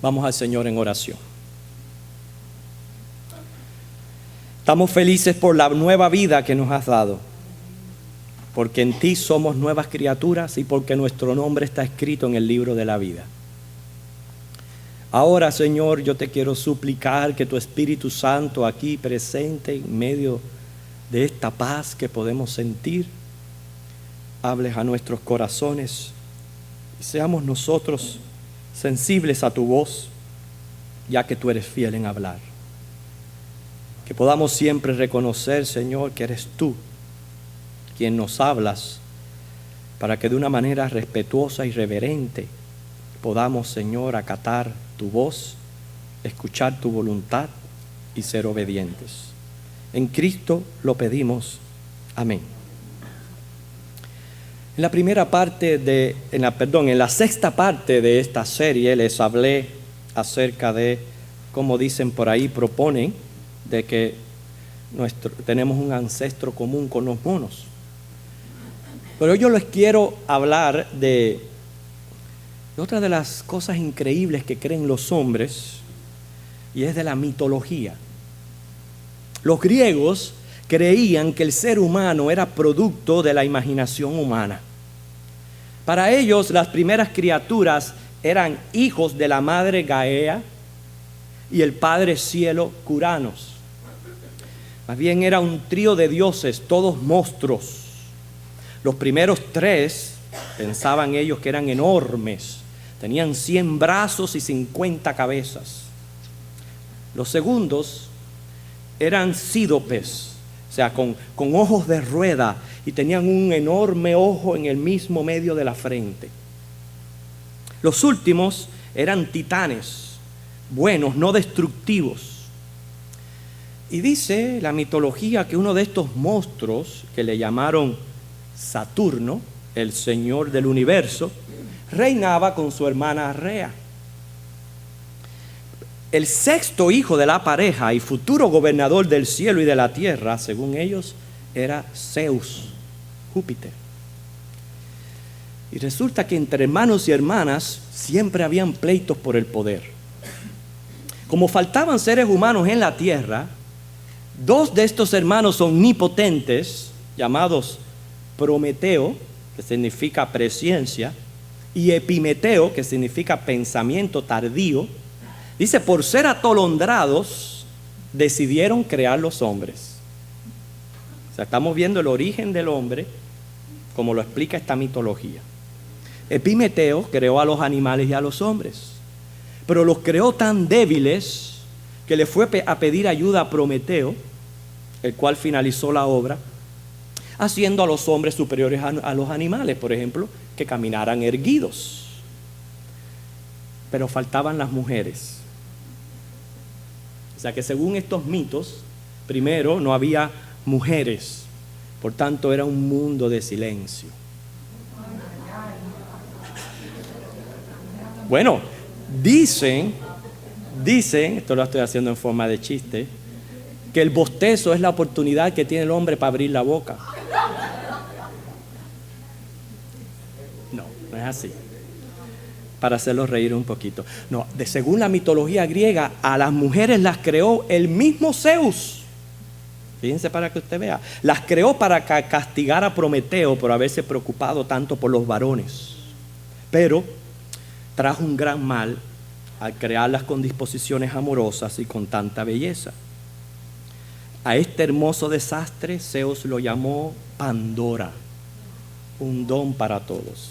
Vamos al Señor en oración. Estamos felices por la nueva vida que nos has dado, porque en ti somos nuevas criaturas y porque nuestro nombre está escrito en el libro de la vida. Ahora, Señor, yo te quiero suplicar que tu Espíritu Santo aquí presente en medio de esta paz que podemos sentir, hables a nuestros corazones y seamos nosotros sensibles a tu voz, ya que tú eres fiel en hablar. Que podamos siempre reconocer, Señor, que eres tú quien nos hablas, para que de una manera respetuosa y reverente podamos, Señor, acatar tu voz, escuchar tu voluntad y ser obedientes. En Cristo lo pedimos. Amén. En la sexta parte de esta serie les hablé acerca de, como dicen por ahí, proponen de que tenemos un ancestro común con los monos. Pero yo les quiero hablar de otra de las cosas increíbles que creen los hombres, y es de la mitología. Los griegos creían que el ser humano era producto de la imaginación humana. Para ellos, las primeras criaturas eran hijos de la madre Gaea y el padre cielo Curanos. Más bien era un trío de dioses, todos monstruos. Los primeros tres pensaban ellos que eran enormes, tenían 100 brazos y 50 cabezas. Los segundos eran cídopes, o sea, con ojos de rueda, y tenían un enorme ojo en el mismo medio de la frente. Los últimos eran titanes, buenos, no destructivos. Y dice la mitología que uno de estos monstruos, que le llamaron Saturno, el señor del universo, reinaba con su hermana Rea. El sexto hijo de la pareja y futuro gobernador del cielo y de la tierra, según ellos, era Zeus, Júpiter. Y resulta que entre hermanos y hermanas siempre habían pleitos por el poder. Como faltaban seres humanos en la tierra, dos de estos hermanos omnipotentes, llamados Prometeo, que significa presciencia, y Epimeteo, que significa pensamiento tardío, dice, por ser atolondrados, decidieron crear los hombres. O sea, estamos viendo el origen del hombre, como lo explica esta mitología. Epimeteo creó a los animales y a los hombres, pero los creó tan débiles que le fue a pedir ayuda a Prometeo, el cual finalizó la obra, haciendo a los hombres superiores a los animales, por ejemplo, que caminaran erguidos. Pero faltaban las mujeres. O sea que según estos mitos, primero no había mujeres, por tanto era un mundo de silencio. Bueno, dicen, esto lo estoy haciendo en forma de chiste, que el bostezo es la oportunidad que tiene el hombre para abrir la boca. No es así. Para hacerlos reír un poquito. No, según la mitología griega, a las mujeres las creó el mismo Zeus. Fíjense para que usted vea. Las creó para castigar a Prometeo por haberse preocupado tanto por los varones. Pero trajo un gran mal al crearlas con disposiciones amorosas y con tanta belleza. A este hermoso desastre Zeus lo llamó Pandora, un don para todos.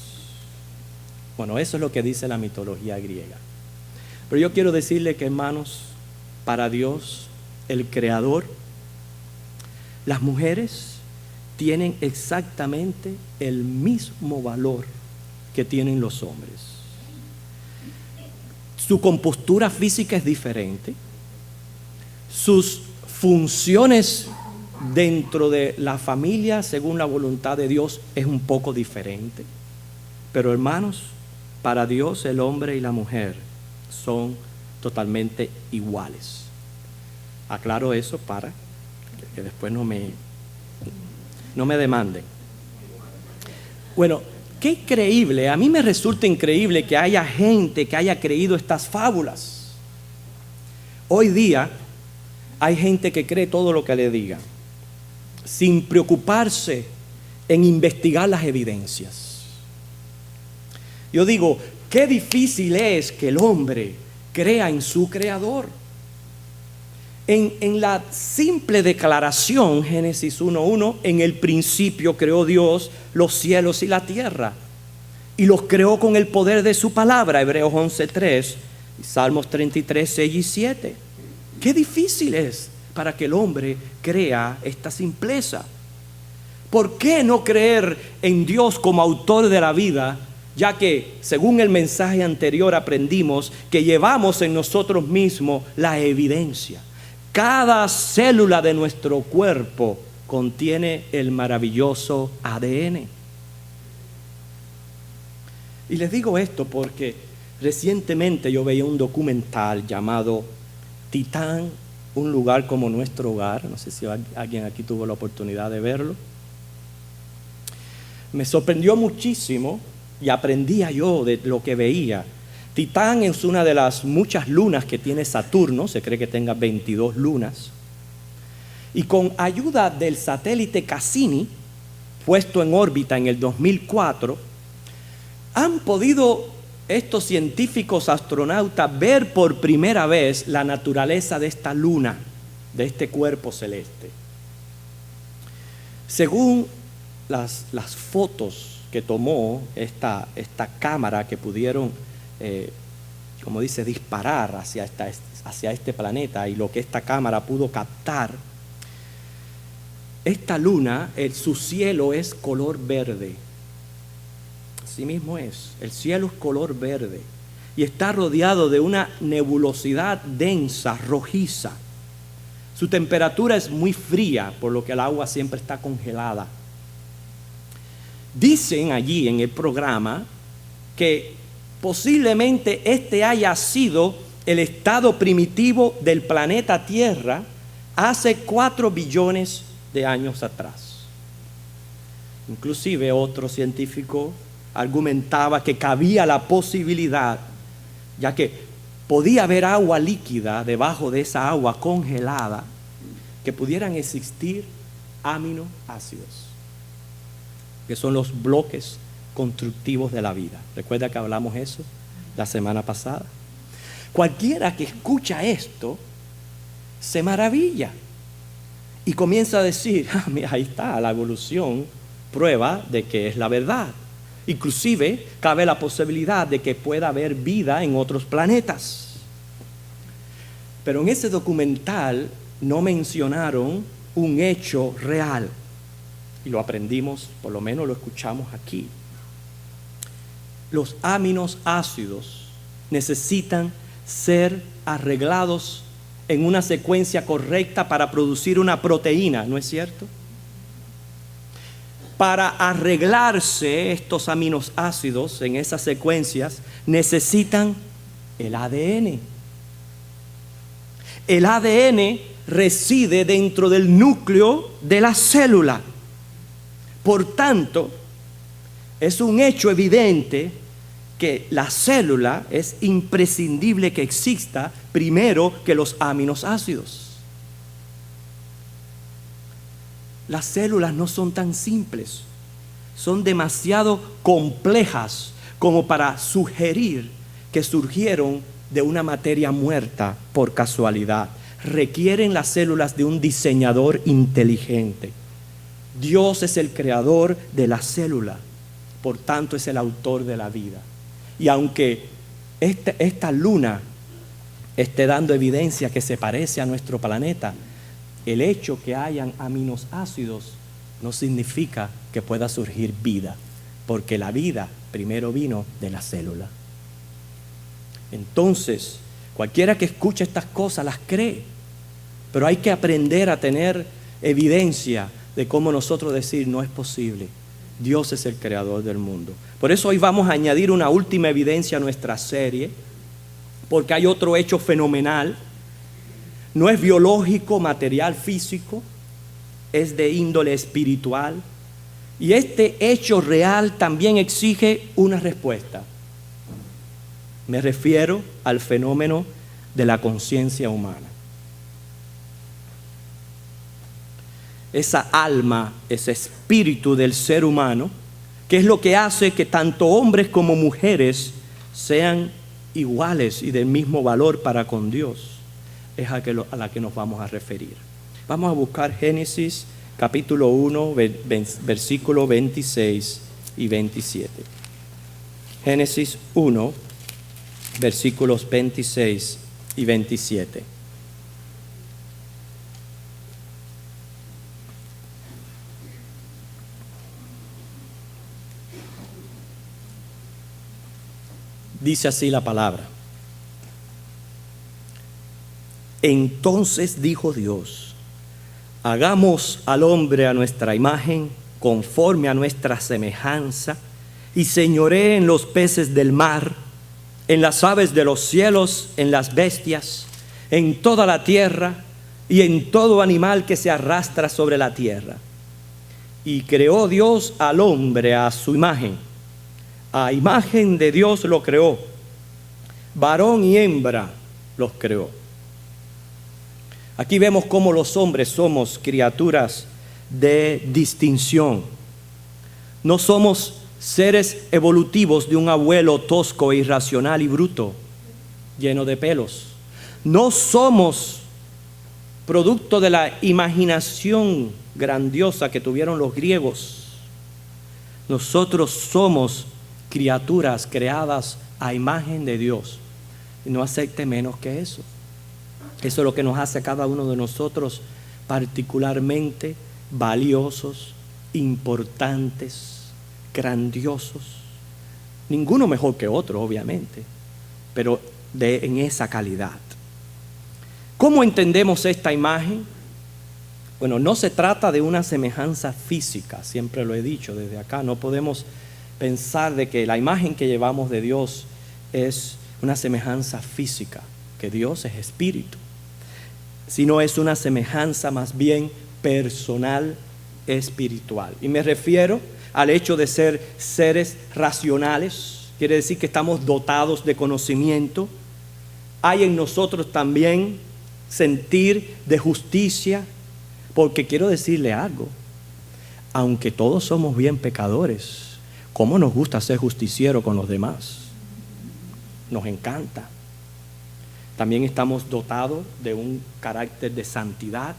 Bueno, eso es lo que dice la mitología griega. Pero yo quiero decirle que, hermanos, para Dios, el Creador, las mujeres tienen exactamente el mismo valor que tienen los hombres. Su compostura física es diferente. Sus funciones dentro de la familia, según la voluntad de Dios, es un poco diferente. Pero, hermanos, para Dios el hombre y la mujer son totalmente iguales. Aclaro eso para que después no me demanden. Bueno, qué increíble, a mí me resulta increíble que haya gente que haya creído estas fábulas. Hoy día hay gente que cree todo lo que le digan, sin preocuparse en investigar las evidencias. Yo digo, qué difícil es que el hombre crea en su creador. En la simple declaración, Génesis 1:1, en el principio creó Dios los cielos y la tierra, y los creó con el poder de su palabra, Hebreos 11:3, Salmos 33, 6 y 7. Qué difícil es para que el hombre crea esta simpleza. ¿Por qué no creer en Dios como autor de la vida? Ya que, según el mensaje anterior, aprendimos que llevamos en nosotros mismos la evidencia. Cada célula de nuestro cuerpo contiene el maravilloso ADN. Y les digo esto porque recientemente yo veía un documental llamado Titán, un lugar como nuestro hogar. No sé si alguien aquí tuvo la oportunidad de verlo. Me sorprendió muchísimo y aprendía yo de lo que veía. Titán es una de las muchas lunas que tiene Saturno, se cree que tenga 22 lunas. Y con ayuda del satélite Cassini, puesto en órbita en el 2004, han podido estos científicos astronautas ver por primera vez la naturaleza de esta luna, de este cuerpo celeste. Según las fotos que tomó esta cámara que pudieron, como dice, disparar hacia este planeta, y lo que esta cámara pudo captar, esta luna, su cielo es color verde. Así mismo es, el cielo es color verde y está rodeado de una nebulosidad densa, rojiza. Su temperatura es muy fría, por lo que el agua siempre está congelada. Dicen allí en el programa que posiblemente este haya sido el estado primitivo del planeta Tierra hace 4 billones de años atrás. Inclusive otro científico argumentaba que cabía la posibilidad, ya que podía haber agua líquida debajo de esa agua congelada, que pudieran existir aminoácidos, que son los bloques constructivos de la vida. ¿Recuerda que hablamos eso la semana pasada? Cualquiera que escucha esto se maravilla y comienza a decir, mira, ahí está, la evolución prueba de que es la verdad. Inclusive cabe la posibilidad de que pueda haber vida en otros planetas. Pero en ese documental no mencionaron un hecho real, y lo aprendimos, por lo menos lo escuchamos aquí. Los aminoácidos necesitan ser arreglados en una secuencia correcta para producir una proteína, ¿no es cierto? Para arreglarse estos aminoácidos en esas secuencias necesitan el ADN. El ADN reside dentro del núcleo de la célula. Por tanto, es un hecho evidente que la célula es imprescindible que exista primero que los aminoácidos. Las células no son tan simples, son demasiado complejas como para sugerir que surgieron de una materia muerta por casualidad. Requieren las células de un diseñador inteligente. Dios es el creador de la célula, por tanto es el autor de la vida. Y aunque esta luna esté dando evidencia que se parece a nuestro planeta, el hecho que hayan aminoácidos no significa que pueda surgir vida, porque la vida primero vino de la célula. Entonces, cualquiera que escuche estas cosas las cree, pero hay que aprender a tener evidencia de cómo nosotros decir no es posible. Dios es el creador del mundo. Por eso hoy vamos a añadir una última evidencia a nuestra serie, porque hay otro hecho fenomenal. No es biológico, material, físico, es de índole espiritual. Y este hecho real también exige una respuesta. Me refiero al fenómeno de la conciencia humana. Esa alma, ese espíritu del ser humano, que es lo que hace que tanto hombres como mujeres sean iguales y del mismo valor para con Dios, es a la que nos vamos a referir. Vamos a buscar Génesis capítulo 1, versículo 26 y 27. Génesis 1, versículos 26 y 27. Dice así la palabra. Entonces dijo Dios: hagamos al hombre a nuestra imagen, conforme a nuestra semejanza, y señoree en los peces del mar, en las aves de los cielos, en las bestias, en toda la tierra y en todo animal que se arrastra sobre la tierra. Y creó Dios al hombre a su imagen. A imagen de Dios lo creó, varón y hembra los creó. Aquí vemos cómo los hombres somos criaturas de distinción. No somos seres evolutivos de un abuelo tosco, irracional y bruto, lleno de pelos. No somos producto de la imaginación grandiosa que tuvieron los griegos. Nosotros somos criaturas creadas a imagen de Dios. Y no acepte menos que eso. Eso es lo que nos hace a cada uno de nosotros particularmente valiosos, importantes, grandiosos. Ninguno mejor que otro, obviamente, pero en esa calidad. ¿Cómo entendemos esta imagen? Bueno, no se trata de una semejanza física, siempre lo he dicho desde acá. No podemos pensar de que la imagen que llevamos de Dios es una semejanza física, que Dios es espíritu, sino es una semejanza más bien personal, espiritual. Y me refiero al hecho de ser seres racionales, quiere decir que estamos dotados de conocimiento. Hay en nosotros también sentir de justicia, porque quiero decirle algo, aunque todos somos bien pecadores, ¿cómo nos gusta ser justiciero con los demás? Nos encanta. También estamos dotados de un carácter de santidad,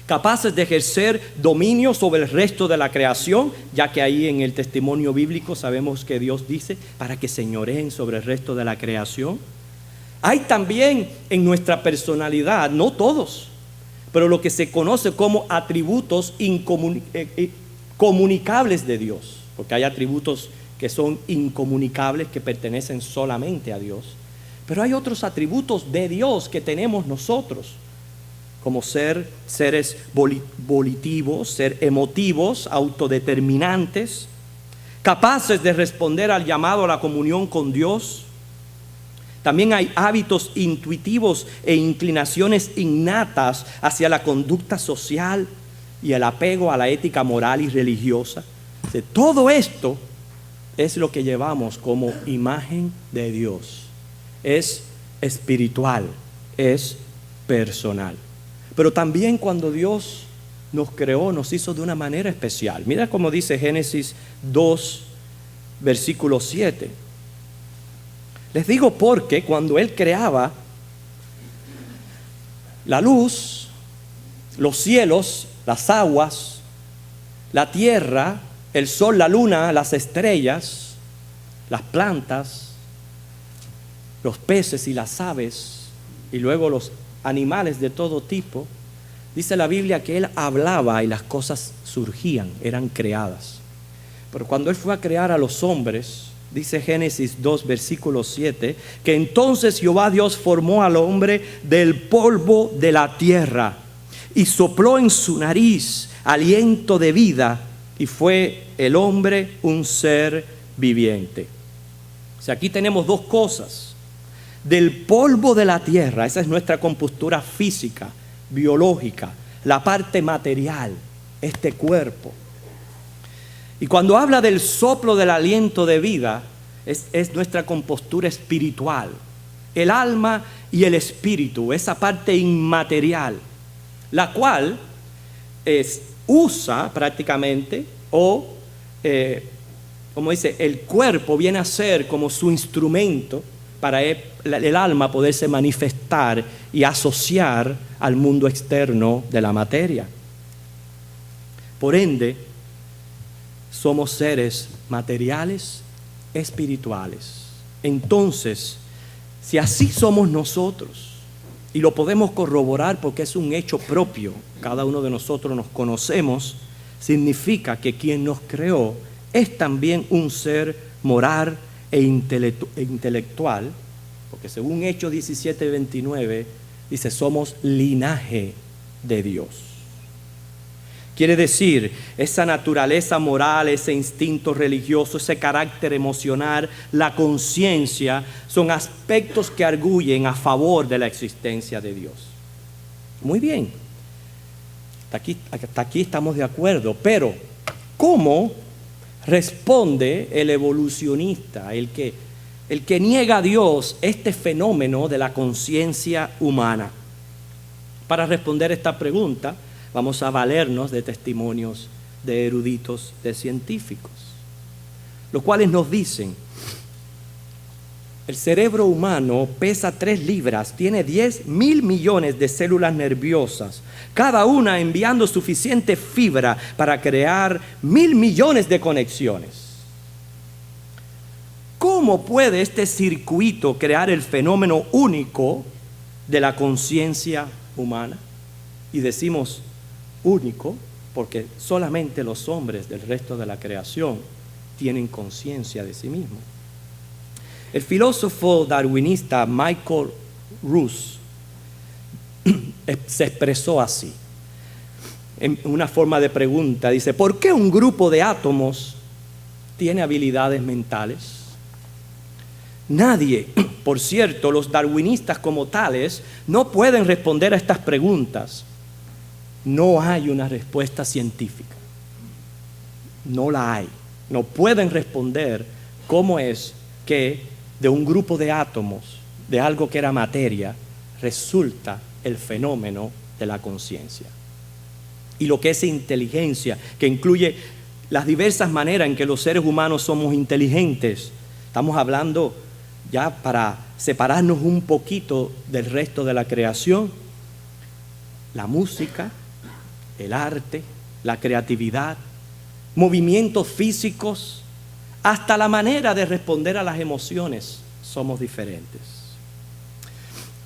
capaces de ejercer dominio sobre el resto de la creación, ya que ahí en el testimonio bíblico sabemos que Dios dice para que señoreen sobre el resto de la creación. Hay también en nuestra personalidad, no todos, pero lo que se conoce como atributos comunicables de Dios, porque hay atributos que son incomunicables, que pertenecen solamente a Dios. Pero hay otros atributos de Dios que tenemos nosotros, como ser seres volitivos, ser emotivos, autodeterminantes, capaces de responder al llamado a la comunión con Dios. También hay hábitos intuitivos e inclinaciones innatas hacia la conducta social y el apego a la ética moral y religiosa. Todo esto es lo que llevamos como imagen de Dios. Es espiritual, es personal. Pero también cuando Dios nos creó, nos hizo de una manera especial. Mira cómo dice Génesis 2, versículo 7. Les digo porque cuando Él creaba la luz, los cielos, las aguas, la tierra, el sol, la luna, las estrellas, las plantas, los peces y las aves, y luego los animales de todo tipo, dice la Biblia que Él hablaba y las cosas surgían, eran creadas. Pero cuando Él fue a crear a los hombres, dice Génesis 2, versículo 7, que entonces Jehová Dios formó al hombre del polvo de la tierra y sopló en su nariz aliento de vida, y fue el hombre un ser viviente. O sea, aquí tenemos dos cosas. Del polvo de la tierra, esa es nuestra compostura física, biológica, la parte material, este cuerpo. Y cuando habla del soplo del aliento de vida, es nuestra compostura espiritual, el alma y el espíritu, esa parte inmaterial, la cual usa prácticamente, como dice, el cuerpo viene a ser como su instrumento para el alma poderse manifestar y asociar al mundo externo de la materia. Por ende, somos seres materiales, espirituales. Entonces, si así somos nosotros, y lo podemos corroborar porque es un hecho propio, cada uno de nosotros nos conocemos, significa que quien nos creó es también un ser moral e intelectual, porque según Hechos 17:29 dice, somos linaje de Dios. Quiere decir, esa naturaleza moral, ese instinto religioso, ese carácter emocional, la conciencia, son aspectos que arguyen a favor de la existencia de Dios. Muy bien, hasta aquí estamos de acuerdo, pero ¿cómo responde el evolucionista, el que niega a Dios, este fenómeno de la conciencia humana? Para responder esta pregunta, vamos a valernos de testimonios de eruditos, de científicos, los cuales nos dicen: el cerebro humano pesa 3 libras, tiene 10.000 millones de células nerviosas, cada una enviando suficiente fibra para crear 1.000 millones de conexiones. ¿Cómo puede este circuito crear el fenómeno único de la conciencia humana? Y decimos único porque solamente los hombres del resto de la creación tienen conciencia de sí mismos. El filósofo darwinista Michael Ruse se expresó así, en una forma de pregunta. Dice: ¿por qué un grupo de átomos tiene habilidades mentales? Nadie, por cierto, los darwinistas como tales, no pueden responder a estas preguntas. No hay una respuesta científica. No la hay. No pueden responder cómo es que de un grupo de átomos, de algo que era materia, resulta el fenómeno de la conciencia. Y lo que es inteligencia, que incluye las diversas maneras en que los seres humanos somos inteligentes. Estamos hablando ya para separarnos un poquito del resto de la creación. La música, el arte, la creatividad, movimientos físicos, hasta la manera de responder a las emociones somos diferentes.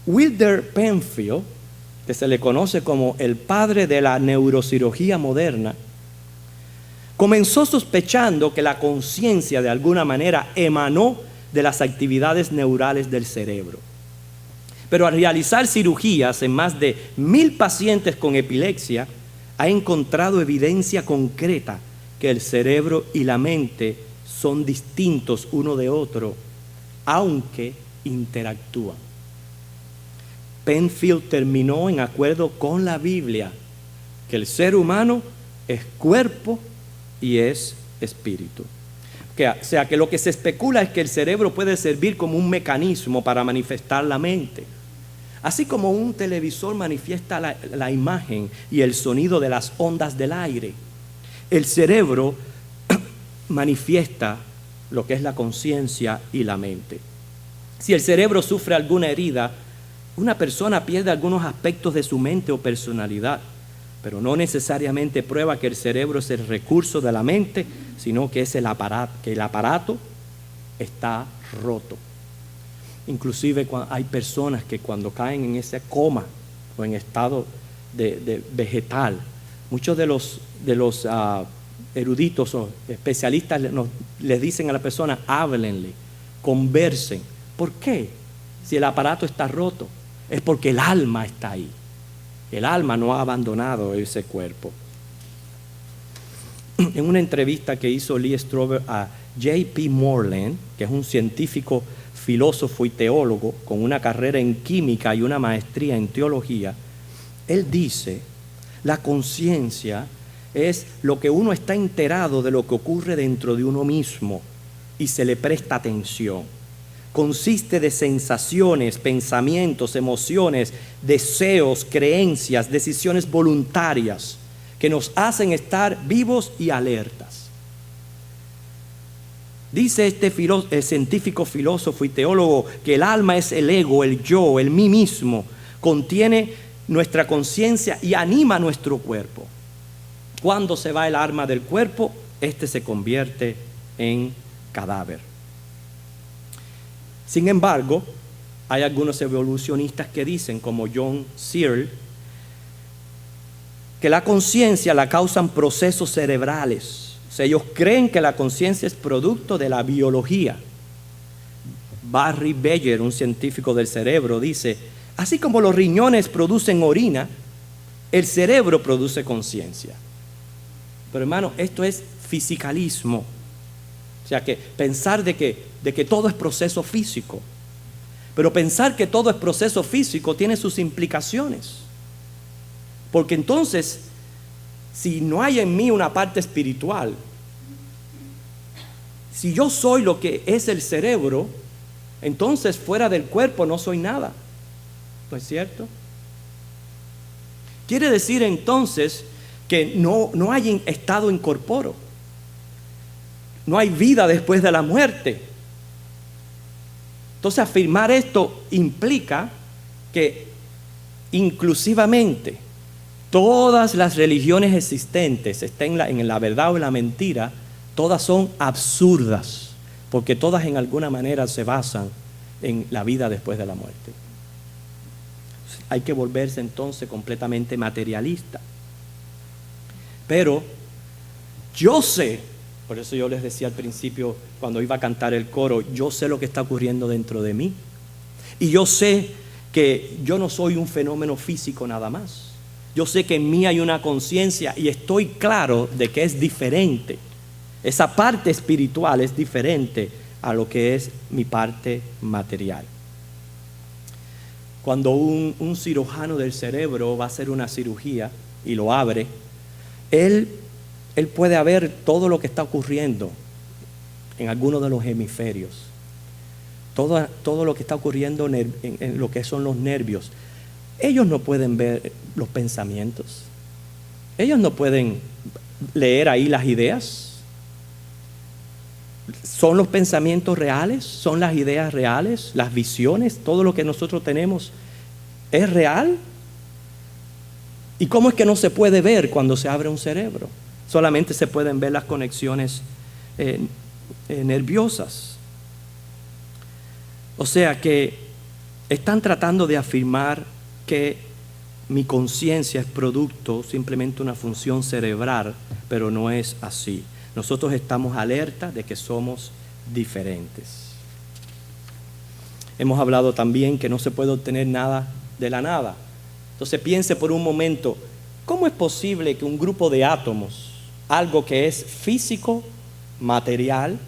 Wilder Penfield, que se le conoce como el padre de la neurocirugía moderna, comenzó sospechando que la conciencia de alguna manera emanó de las actividades neurales del cerebro. Pero al realizar cirugías en más de 1,000 pacientes con epilepsia, ha encontrado evidencia concreta que el cerebro y la mente son distintos uno de otro, aunque interactúan. Penfield terminó en acuerdo con la Biblia, que el ser humano es cuerpo y es espíritu. O sea, que lo que se especula es que el cerebro puede servir como un mecanismo para manifestar la mente. Así como un televisor manifiesta la imagen y el sonido de las ondas del aire, el cerebro manifiesta lo que es la conciencia y la mente. Si el cerebro sufre alguna herida, una persona pierde algunos aspectos de su mente o personalidad, pero no necesariamente prueba que el cerebro es el recurso de la mente, sino que es el aparato está roto. Inclusive hay personas que cuando caen en ese coma o en estado de vegetal, muchos de los eruditos o especialistas les dicen a la persona: háblenle, conversen. ¿Por qué? Si el aparato está roto, es porque el alma está ahí. El alma no ha abandonado ese cuerpo. En una entrevista que hizo Lee Strobel a J.P. Moreland, que es un científico, filósofo y teólogo con una carrera en química y una maestría en teología, él dice: la conciencia es lo que uno está enterado de lo que ocurre dentro de uno mismo y se le presta atención. Consiste de sensaciones, pensamientos, emociones, deseos, creencias, decisiones voluntarias que nos hacen estar vivos y alertas. Dice este científico, filósofo y teólogo que el alma es el ego, el yo, el mí mismo. Contiene nuestra conciencia y anima nuestro cuerpo. Cuando se va el alma del cuerpo, este se convierte en cadáver. Sin embargo, hay algunos evolucionistas que dicen, como John Searle, que la conciencia la causan procesos cerebrales. O sea, ellos creen que la conciencia es producto de la biología. Barry Beyer, un científico del cerebro, dice: así como los riñones producen orina, el cerebro produce conciencia. Pero hermano, esto es fisicalismo. O sea, que pensar de que todo es proceso físico. Pero pensar que todo es proceso físico tiene sus implicaciones. Porque entonces, si no hay en mí una parte espiritual, si yo soy lo que es el cerebro, entonces fuera del cuerpo no soy nada. ¿No es cierto? Quiere decir entonces que no hay estado incorpóreo. No hay vida después de la muerte. Entonces afirmar esto implica que inclusivamente todas las religiones existentes, estén en la verdad o en la mentira, todas son absurdas, porque todas en alguna manera se basan en la vida después de la muerte. Hay que volverse entonces completamente materialista. Pero yo sé, por eso yo les decía al principio cuando iba a cantar el coro, yo sé lo que está ocurriendo dentro de mí. Y yo sé que yo no soy un fenómeno físico nada más. Yo sé que en mí hay una conciencia y estoy claro de que es diferente. Esa parte espiritual es diferente a lo que es mi parte material. Cuando un cirujano del cerebro va a hacer una cirugía y lo abre, él puede ver todo lo que está ocurriendo en alguno de los hemisferios. Todo lo que está ocurriendo en lo que son los nervios. Ellos no pueden ver los pensamientos. Ellos no pueden leer ahí las ideas. ¿Son los pensamientos reales? ¿Son las ideas reales? ¿Las visiones? ¿Todo lo que nosotros tenemos es real? ¿Y cómo es que no se puede ver cuando se abre un cerebro? Solamente se pueden ver las conexiones nerviosas. O sea que están tratando de afirmar que mi conciencia es producto, simplemente una función cerebral, pero no es así. Nosotros estamos alerta de que somos diferentes. Hemos hablado también que no se puede obtener nada de la nada. Entonces piense por un momento, ¿cómo es posible que un grupo de átomos, algo que es físico, material,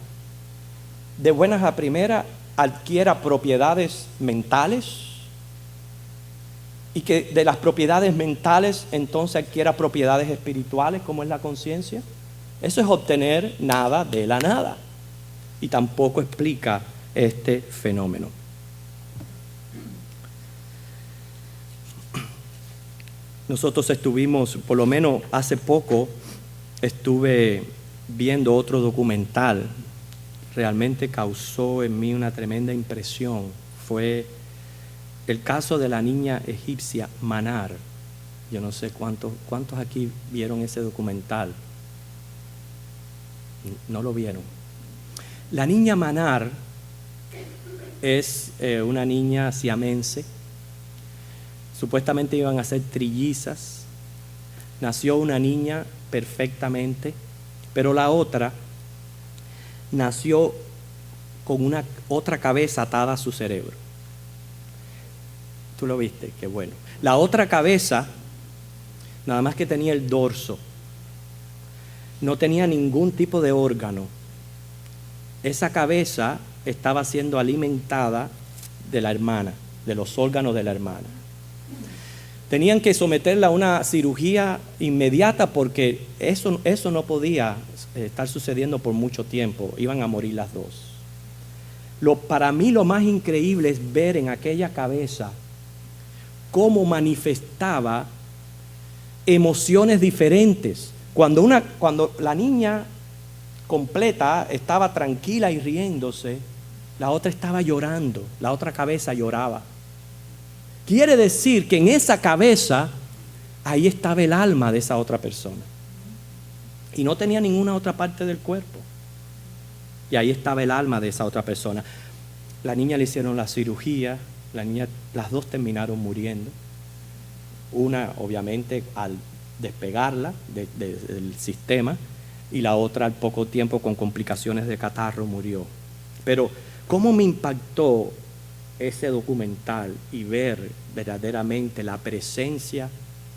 de buenas a primeras adquiera propiedades mentales y que de las propiedades mentales entonces adquiera propiedades espirituales como es la conciencia? Eso es obtener nada de la nada y tampoco explica este fenómeno. Nosotros estuvimos, por lo menos hace poco, estuve viendo otro documental. Realmente causó en mí una tremenda impresión. Fue el caso de la niña egipcia Manar. Yo no sé cuántos aquí vieron ese documental. No lo vieron. La niña Manar es una niña siamense. Supuestamente iban a ser trillizas. Nació una niña perfectamente, pero la otra nació con una otra cabeza atada a su cerebro. ¿Tú lo viste? Qué bueno. La otra cabeza, nada más que tenía el dorso, no tenía ningún tipo de órgano. Esa cabeza estaba siendo alimentada de la hermana, de los órganos de la hermana. Tenían que someterla a una cirugía inmediata porque eso no podía estar sucediendo por mucho tiempo. Iban a morir las dos. Para mí lo más increíble es ver en aquella cabeza cómo manifestaba emociones diferentes. Cuando la niña completa estaba tranquila y riéndose, la otra estaba llorando, la otra cabeza lloraba. Quiere decir que en esa cabeza, ahí estaba el alma de esa otra persona. Y no tenía ninguna otra parte del cuerpo. Y ahí estaba el alma de esa otra persona. La niña le hicieron la cirugía, las dos terminaron muriendo. Una, obviamente, al despegarla del sistema, y la otra al poco tiempo con complicaciones de catarro murió. Pero, ¿cómo me impactó ese documental y ver verdaderamente la presencia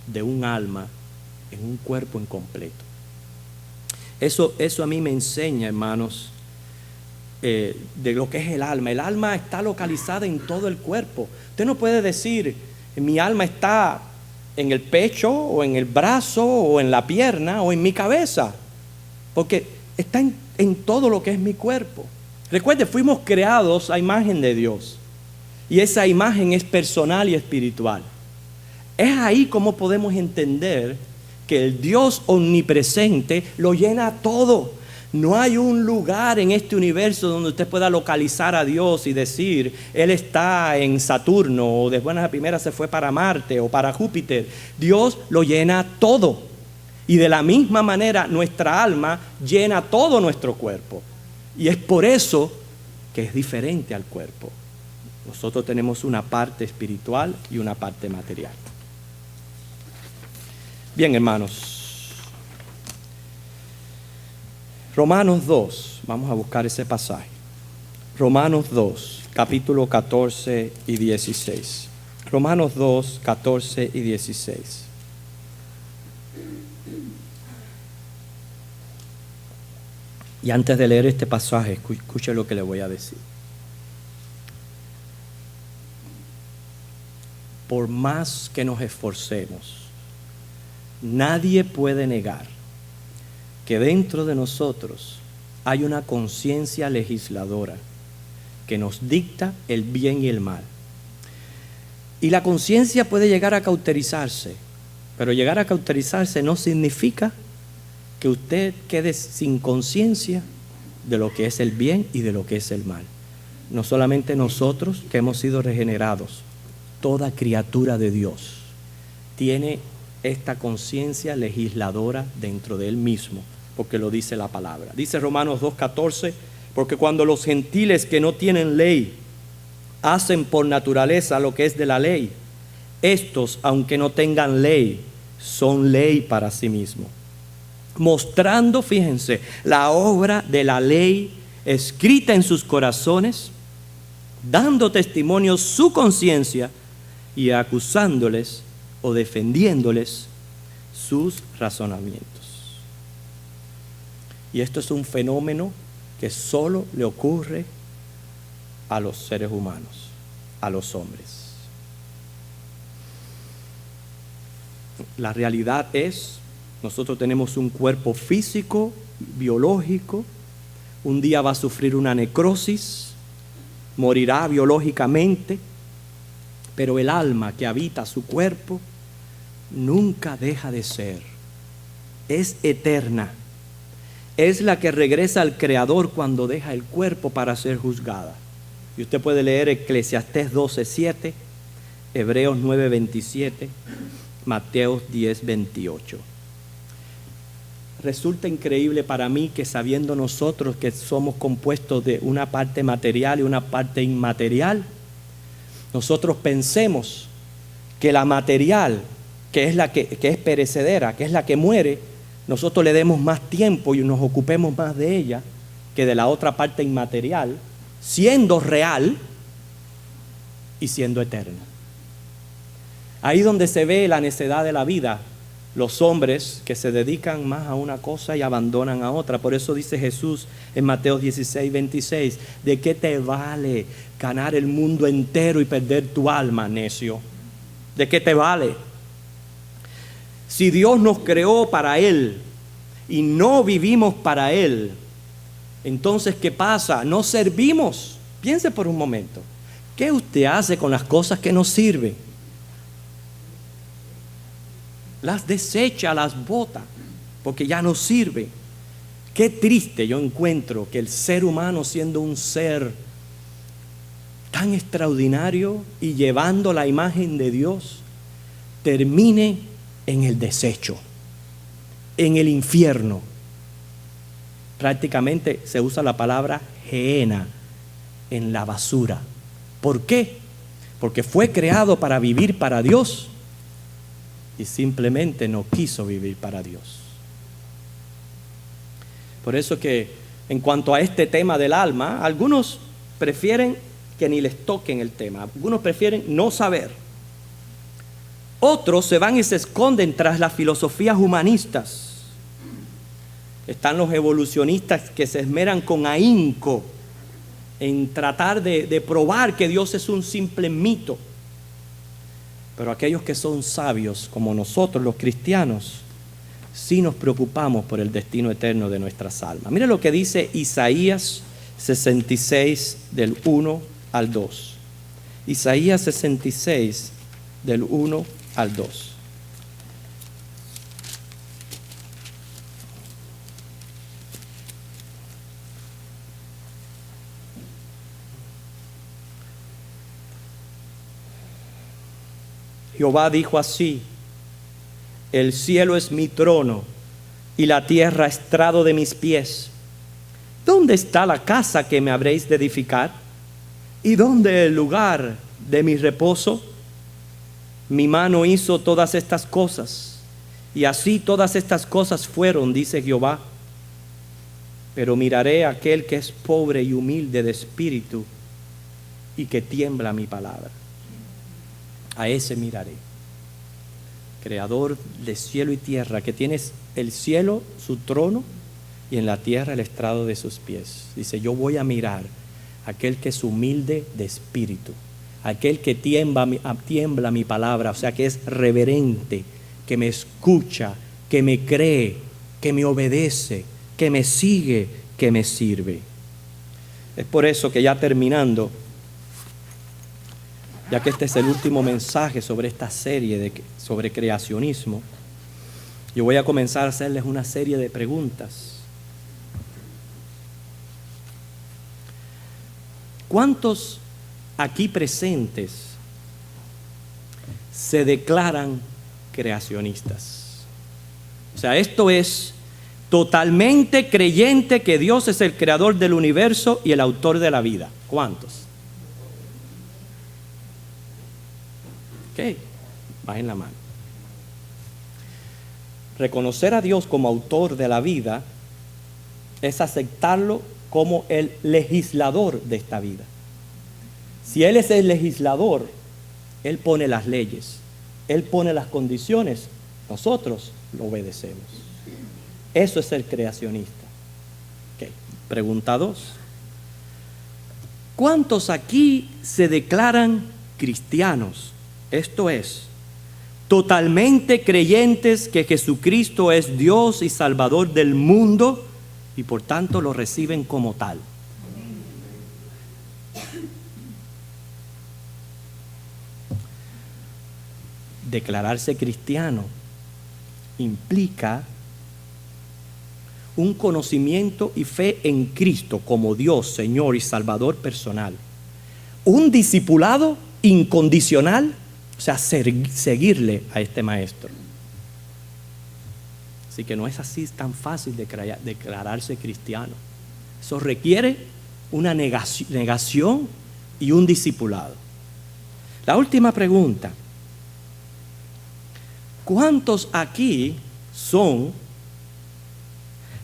de un alma en un cuerpo incompleto? Eso a mí me enseña, hermanos, de lo que es el alma. El alma está localizada en todo el cuerpo. Usted no puede decir, mi alma está en el pecho, o en el brazo, o en la pierna, o en mi cabeza, porque está en todo lo que es mi cuerpo. Recuerde, fuimos creados a imagen de Dios, y esa imagen es personal y espiritual. Es ahí como podemos entender que el Dios omnipresente lo llena todo. No hay un lugar en este universo donde usted pueda localizar a Dios y decir, Él está en Saturno, o de buenas a primeras se fue para Marte o para Júpiter. Dios lo llena todo. Y de la misma manera nuestra alma llena todo nuestro cuerpo. Y es por eso que es diferente al cuerpo. Nosotros tenemos una parte espiritual y una parte material. Bien, hermanos. Romanos 2, vamos a buscar ese pasaje. Romanos 2, capítulo 14 y 16. Romanos 2, 14 y 16. Y antes de leer este pasaje, escuche lo que le voy a decir. Por más que nos esforcemos, nadie puede negar que dentro de nosotros hay una conciencia legisladora que nos dicta el bien y el mal. Y la conciencia puede llegar a cauterizarse, pero llegar a cauterizarse no significa que usted quede sin conciencia de lo que es el bien y de lo que es el mal. No solamente nosotros que hemos sido regenerados, toda criatura de Dios tiene esta conciencia legisladora dentro de él mismo, porque lo dice la palabra. Dice Romanos 2:14, porque cuando los gentiles que no tienen ley hacen por naturaleza lo que es de la ley, estos, aunque no tengan ley, son ley para sí mismos, mostrando, fíjense, la obra de la ley escrita en sus corazones, dando testimonio su conciencia y acusándoles o defendiéndoles sus razonamientos. Y esto es un fenómeno que solo le ocurre a los seres humanos, a los hombres. La realidad es, nosotros tenemos un cuerpo físico, biológico, un día va a sufrir una necrosis, morirá biológicamente, pero el alma que habita su cuerpo nunca deja de ser, es eterna, es la que regresa al Creador cuando deja el cuerpo para ser juzgada. Y usted puede leer Eclesiastés 12:7, Hebreos 9:27, Mateo 10:28. Resulta increíble para mí que, sabiendo nosotros que somos compuestos de una parte material y una parte inmaterial, nosotros pensemos que la material, que es la que es perecedera, que es la que muere, nosotros le demos más tiempo y nos ocupemos más de ella que de la otra parte inmaterial, siendo real y siendo eterna. Ahí donde se ve la necedad de la vida, los hombres que se dedican más a una cosa y abandonan a otra. Por eso dice Jesús en Mateo 16:26, ¿de qué te vale ganar el mundo entero y perder tu alma, necio? ¿De qué te vale? Si Dios nos creó para Él y no vivimos para Él, entonces ¿qué pasa? No servimos. Piense por un momento. ¿Qué usted hace con las cosas que no sirven? Las desecha, las bota, porque ya no sirven. Qué triste yo encuentro que el ser humano, siendo un ser tan extraordinario y llevando la imagen de Dios, termine en el desecho, en el infierno. Prácticamente se usa la palabra gehenna, en la basura. ¿Por qué? Porque fue creado para vivir para Dios y simplemente no quiso vivir para Dios. Por eso que en cuanto a este tema del alma, algunos prefieren que ni les toquen el tema. Algunos prefieren no saber. Otros se van y se esconden tras las filosofías humanistas. Están los evolucionistas que se esmeran con ahínco en tratar de probar que Dios es un simple mito. Pero aquellos que son sabios, como nosotros los cristianos, sí nos preocupamos por el destino eterno de nuestras almas. Mire lo que dice Isaías 66 del 1 al 2. Isaías 66 del 1 al 2. Jehová dijo así: el cielo es mi trono y la tierra estrado de mis pies. ¿Dónde está la casa que me habréis de edificar? ¿Y dónde el lugar de mi reposo? Mi mano hizo todas estas cosas, y así todas estas cosas fueron, dice Jehová. Pero miraré a aquel que es pobre y humilde de espíritu y que tiembla mi palabra. A ese miraré. Creador de cielo y tierra, que tienes el cielo su trono y en la tierra el estrado de sus pies. Dice: yo voy a mirar a aquel que es humilde de espíritu, aquel que tiembla mi palabra, o sea que es reverente, que me escucha, que me cree, que me obedece, que me sigue, que me sirve. Es por eso que, ya terminando, ya que este es el último mensaje sobre esta serie sobre creacionismo, yo voy a comenzar a hacerles una serie de preguntas. ¿Cuántos aquí presentes se declaran creacionistas? O sea, esto es totalmente creyente que Dios es el creador del universo y el autor de la vida. ¿Cuántos? Ok, bajen la mano. Reconocer a Dios como autor de la vida es aceptarlo como el legislador de esta vida. Si Él es el legislador, Él pone las leyes, Él pone las condiciones, nosotros lo obedecemos. Eso es ser creacionista. Okay. Pregunta 2. ¿Cuántos aquí se declaran cristianos? Esto es, totalmente creyentes que Jesucristo es Dios y Salvador del mundo y por tanto lo reciben como tal. Declararse cristiano implica un conocimiento y fe en Cristo como Dios, Señor y Salvador personal. Un discipulado incondicional, o sea, seguirle a este maestro. Así que no es así tan fácil declararse cristiano. Eso requiere una negación y un discipulado. La última pregunta: ¿cuántos aquí son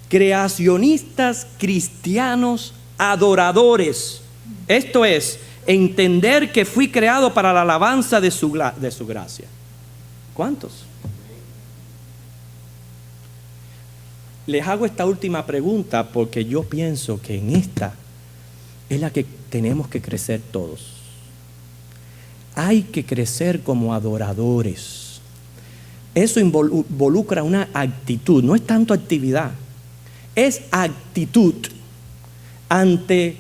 creacionistas cristianos adoradores? Esto es, entender que fui creado para la alabanza de su gracia. ¿Cuántos? Les hago esta última pregunta porque yo pienso que en esta es la que tenemos que crecer todos. Hay que crecer como adoradores. Eso involucra una actitud, no es tanto actividad, es actitud ante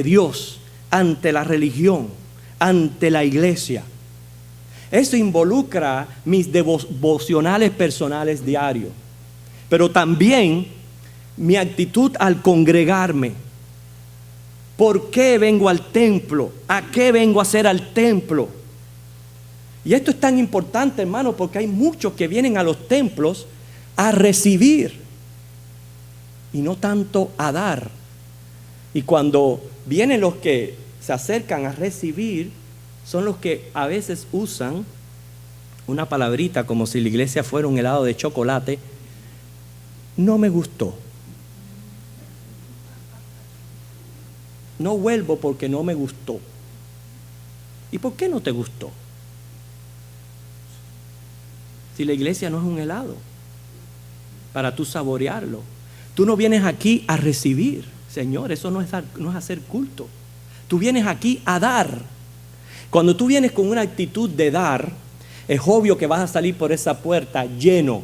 Dios, ante la religión, ante la iglesia. Eso involucra mis devocionales personales diarios, pero también mi actitud al congregarme. ¿Por qué vengo al templo? ¿A qué vengo a hacer al templo? Y esto es tan importante, hermano, porque hay muchos que vienen a los templos a recibir y no tanto a dar. Y cuando vienen los que se acercan a recibir, son los que a veces usan una palabrita como si la iglesia fuera un helado de chocolate. No me gustó. No vuelvo porque no me gustó. ¿Y por qué no te gustó? Si la iglesia no es un helado para tú saborearlo. Tú no vienes aquí a recibir, Señor, eso no es hacer culto. Tú vienes aquí a dar. Cuando tú vienes con una actitud de dar, es obvio que vas a salir por esa puerta lleno,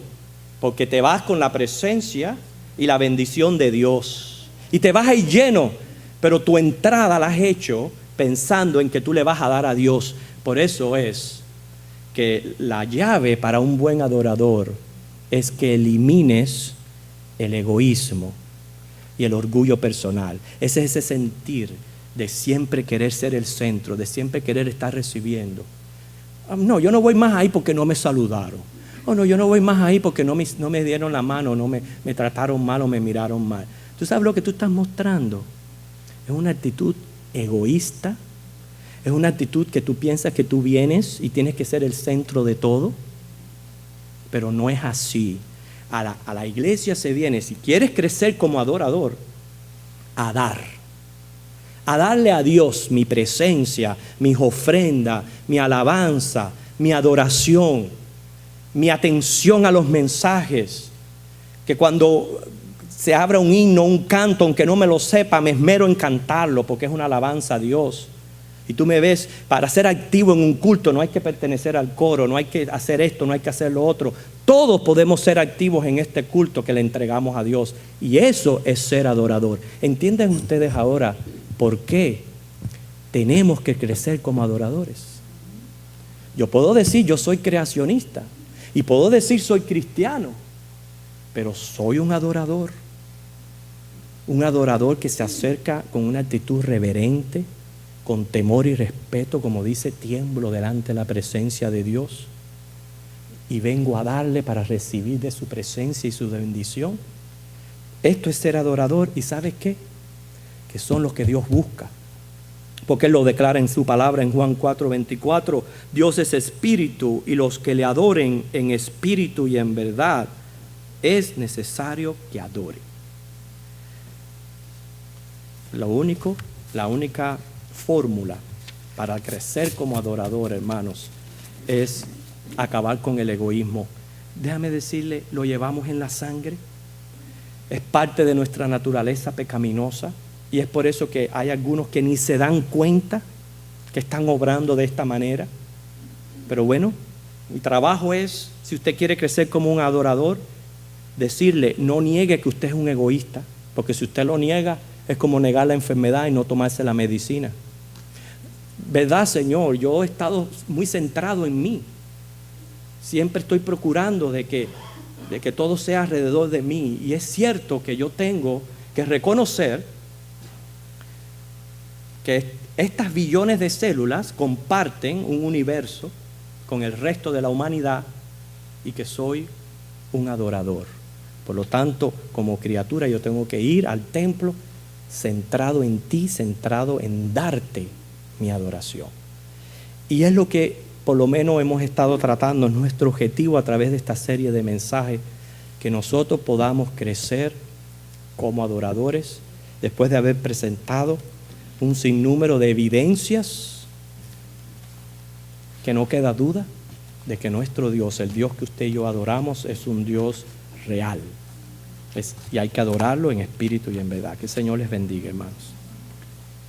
porque te vas con la presencia y la bendición de Dios. Y te vas ahí lleno, pero tu entrada la has hecho pensando en que tú le vas a dar a Dios. Por eso es que la llave para un buen adorador es que elimines el egoísmo y el orgullo personal. Ese es ese sentir de siempre querer ser el centro, de siempre querer estar recibiendo. No, yo no voy más ahí porque no me saludaron. Oh, no, yo no voy más ahí porque no me dieron la mano, no me trataron mal o me miraron mal. ¿Tú sabes lo que tú estás mostrando? Es una actitud egoísta. Es una actitud que tú piensas que tú vienes y tienes que ser el centro de todo. Pero no es así. A la iglesia se viene, si quieres crecer como adorador, a dar. A darle a Dios mi presencia, mis ofrendas, mi alabanza, mi adoración, mi atención a los mensajes. Que cuando se abra un himno, un canto, aunque no me lo sepa, me esmero en cantarlo porque es una alabanza a Dios. Y tú me ves, para ser activo en un culto no hay que pertenecer al coro, no hay que hacer esto, no hay que hacer lo otro. Todos podemos ser activos en este culto que le entregamos a Dios. Y eso es ser adorador. ¿Entienden ustedes ahora por qué tenemos que crecer como adoradores? Yo puedo decir yo soy creacionista y puedo decir soy cristiano, pero soy un adorador. Un adorador que se acerca con una actitud reverente, con temor y respeto, como dice, tiemblo delante de la presencia de Dios y vengo a darle para recibir de su presencia y su bendición. Esto es ser adorador. ¿Y sabes qué? Que son los que Dios busca, porque Él lo declara en su palabra en Juan 4:24. Dios es espíritu y los que le adoren en espíritu y en verdad es necesario que adoren. La única fórmula para crecer como adorador, hermanos, es acabar con el egoísmo. Déjame decirle, lo llevamos en la sangre. Es parte de nuestra naturaleza pecaminosa y es por eso que hay algunos que ni se dan cuenta que están obrando de esta manera. Pero bueno, mi trabajo es, si usted quiere crecer como un adorador, decirle, no niegue que usted es un egoísta, porque si usted lo niega, es como negar la enfermedad y no tomarse la medicina. ¿Verdad, Señor? Yo he estado muy centrado en mí. Siempre estoy procurando de que todo sea alrededor de mí. Y es cierto que yo tengo que reconocer que estas billones de células comparten un universo con el resto de la humanidad y que soy un adorador. Por lo tanto, como criatura, yo tengo que ir al templo centrado en ti, centrado en darte mi adoración. Y es lo que por lo menos hemos estado tratando, nuestro objetivo a través de esta serie de mensajes, que nosotros podamos crecer como adoradores después de haber presentado un sinnúmero de evidencias que no queda duda de que nuestro Dios, el Dios que usted y yo adoramos, es un Dios real. Y hay que adorarlo en espíritu y en verdad. Que el Señor les bendiga, hermanos.